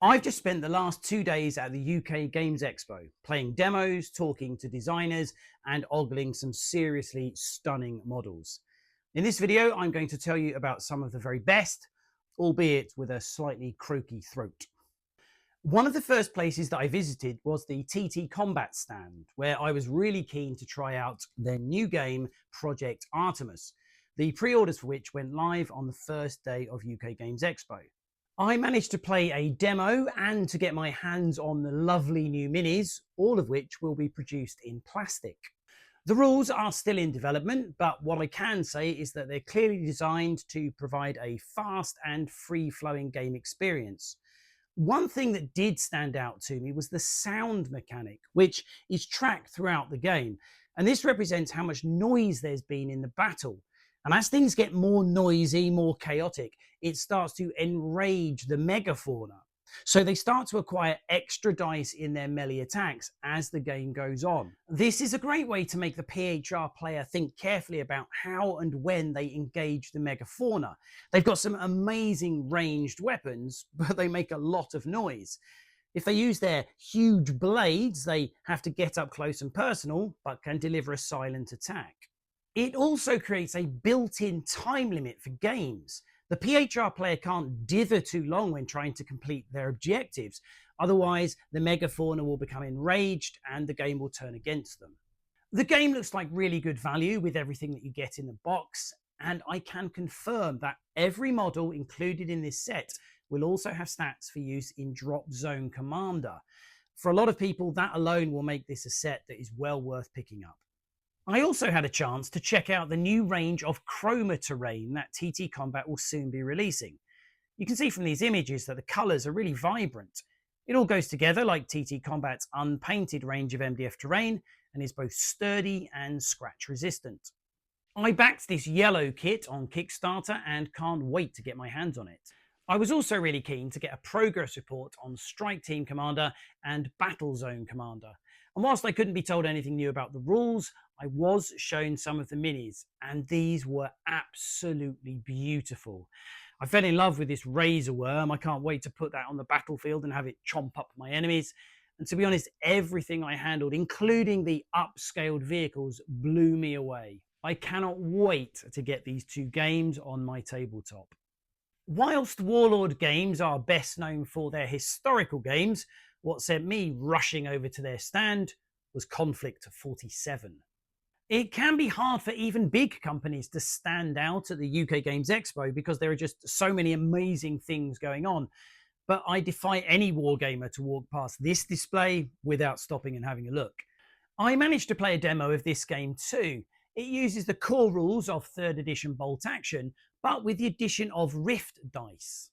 I've just spent the last 2 days at the UK Games Expo, playing demos, talking to designers, and ogling some seriously stunning models. In this video, I'm going to tell you about some of the very best, albeit with a slightly croaky throat. One of the first places that I visited was the TT Combat stand, where I was really keen to try out their new game, Project Artemis, the pre-orders for which went live on the first day of UK Games Expo. I managed to play a demo and to get my hands on the lovely new minis, all of which will be produced in plastic. The rules are still in development, but what I can say is that they're clearly designed to provide a fast and free-flowing game experience. One thing that did stand out to me was the sound mechanic, which is tracked throughout the game. And this represents how much noise there's been in the battle. And as things get more noisy, more chaotic, it starts to enrage the megafauna. So they start to acquire extra dice in their melee attacks as the game goes on. This is a great way to make the PHR player think carefully about how and when they engage the megafauna. They've got some amazing ranged weapons, but they make a lot of noise. If they use their huge blades, they have to get up close and personal, but can deliver a silent attack. It also creates a built-in time limit for games. The PHR player can't dither too long when trying to complete their objectives. Otherwise, the megafauna will become enraged and the game will turn against them. The game looks like really good value with everything that you get in the box, and I can confirm that every model included in this set will also have stats for use in Drop Zone Commander. For a lot of people, that alone will make this a set that is well worth picking up. I also had a chance to check out the new range of chroma terrain that TT Combat will soon be releasing. You can see from these images that the colours are really vibrant. It all goes together like TT Combat's unpainted range of MDF terrain and is both sturdy and scratch resistant. I backed this yellow kit on Kickstarter and can't wait to get my hands on it. I was also really keen to get a progress report on Strike Team Commander and Battle Zone Commander. And whilst I couldn't be told anything new about the rules, I was shown some of the minis, and these were absolutely beautiful. I fell in love with this razor worm. I can't wait to put that on the battlefield and have it chomp up my enemies. And to be honest, everything I handled, including the upscaled vehicles, blew me away. I cannot wait to get these two games on my tabletop. Whilst Warlord Games are best known for their historical games, what sent me rushing over to their stand was Konflikt 47. It can be hard for even big companies to stand out at the UK Games Expo because there are just so many amazing things going on. But I defy any wargamer to walk past this display without stopping and having a look. I managed to play a demo of this game too. It uses the core rules of 3rd edition bolt action, but with the addition of rift dice.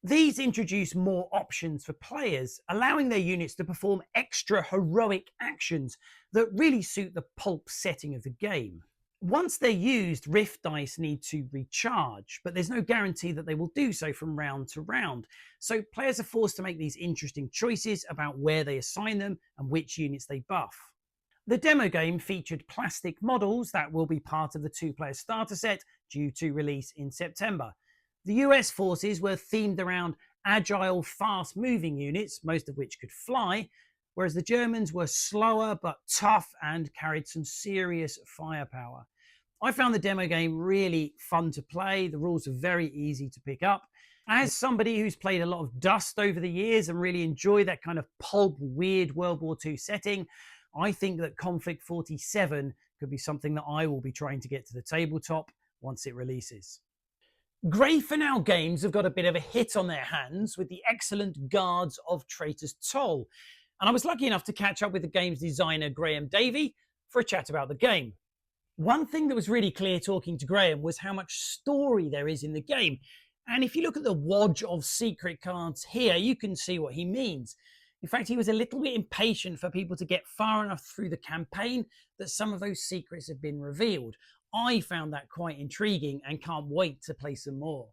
These introduce more options for players, allowing their units to perform extra heroic actions that really suit the pulp setting of the game. Once they're used, rift dice need to recharge, but there's no guarantee that they will do so from round to round. So players are forced to make these interesting choices about where they assign them and which units they buff. The demo game featured plastic models that will be part of the 2-player starter set due to release in September. The US forces were themed around agile, fast-moving units, most of which could fly, whereas the Germans were slower but tough and carried some serious firepower. I found the demo game really fun to play. The rules are very easy to pick up. As somebody who's played a lot of Dust over the years and really enjoy that kind of pulp, weird World War II setting, I think that Konflikt 47 could be something that I will be trying to get to the tabletop once it releases. Grey for Now Games have got a bit of a hit on their hands with the excellent Guards of Traitor's Toll, and I was lucky enough to catch up with the game's designer Graham Davey for a chat about the game. One thing that was really clear talking to Graham was how much story there is in the game, and if you look at the wodge of secret cards here, you can see what he means. In fact, he was a little bit impatient for people to get far enough through the campaign that some of those secrets have been revealed. I found that quite intriguing and can't wait to play some more.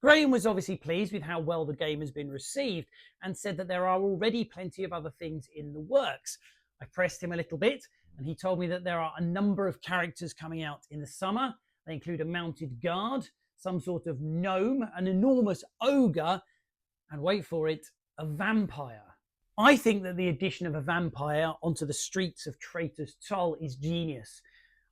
Graham was obviously pleased with how well the game has been received and said that there are already plenty of other things in the works. I pressed him a little bit and he told me that there are a number of characters coming out in the summer. They include a mounted guard, some sort of gnome, an enormous ogre, and wait for it, A vampire. I think that the addition of a vampire onto the streets of Traitor's Toll is genius.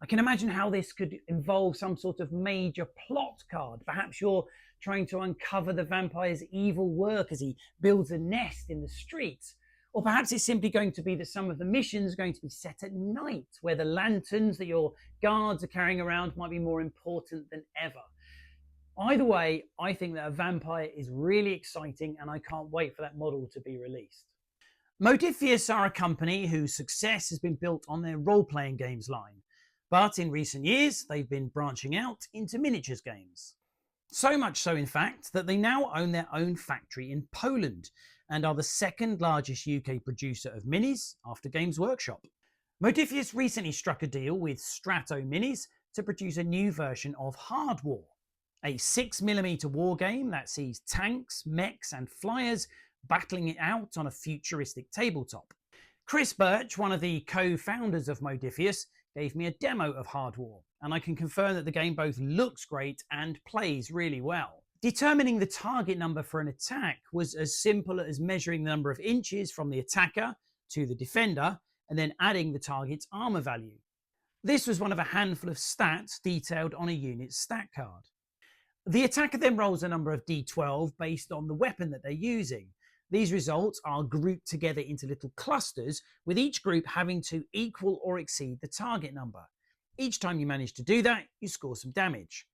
I can imagine how this could involve some sort of major plot card. Perhaps you're trying to uncover the vampire's evil work as he builds a nest in the streets. Or perhaps it's simply going to be that some of the missions are going to be set at night, where the lanterns that your guards are carrying around might be more important than ever. Either way, I think that a vampire is really exciting and I can't wait for that model to be released. Modiphius are a company whose success has been built on their role-playing games line, but in recent years they've been branching out into miniatures games. So much so, in fact, that they now own their own factory in Poland and are the second largest UK producer of minis after Games Workshop. Modiphius recently struck a deal with Strato Minis to produce a new version of Hard War, a 6mm war game that sees tanks, mechs and flyers battling it out on a futuristic tabletop. Chris Birch, one of the co-founders of Modiphius, gave me a demo of Hard War, and I can confirm that the game both looks great and plays really well. Determining the target number for an attack was as simple as measuring the number of inches from the attacker to the defender, and then adding the target's armor value. This was one of a handful of stats detailed on a unit's stat card. The attacker then rolls a number of d12 based on the weapon that they're using. These results are grouped together into little clusters, with each group having to equal or exceed the target number. Each time you manage to do that, you score some damage.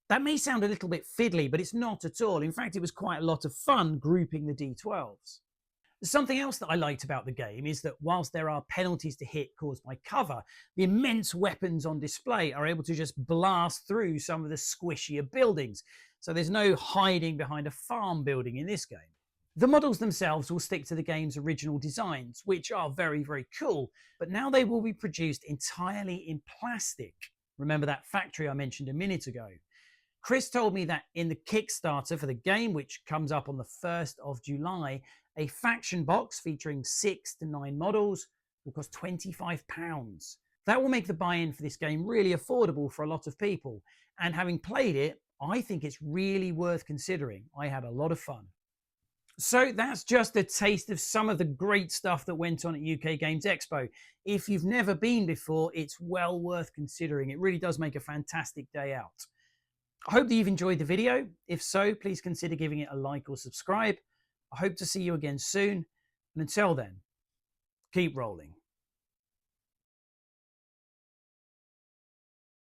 That may sound a little bit fiddly, but it's not at all. In fact, it was quite a lot of fun grouping the d12s. Something else that I liked about the game is that whilst there are penalties to hit caused by cover, the immense weapons on display are able to just blast through some of the squishier buildings. So there's no hiding behind a farm building in this game. The models themselves will stick to the game's original designs, which are very, very cool, but now they will be produced entirely in plastic. Remember that factory I mentioned a minute ago? Chris told me that in the Kickstarter for the game, which comes up on the 1st of July, a faction box featuring 6 to 9 models will cost £25. That will make the buy-in for this game really affordable for a lot of people, and having played it, I think it's really worth considering. I had a lot of fun. So that's just a taste of some of the great stuff that went on at UK Games Expo. If you've never been before, it's well worth considering. It really does make a fantastic day out. I hope that you've enjoyed the video. If so, please consider giving it a like or subscribe. I hope to see you again soon. And until then, keep rolling.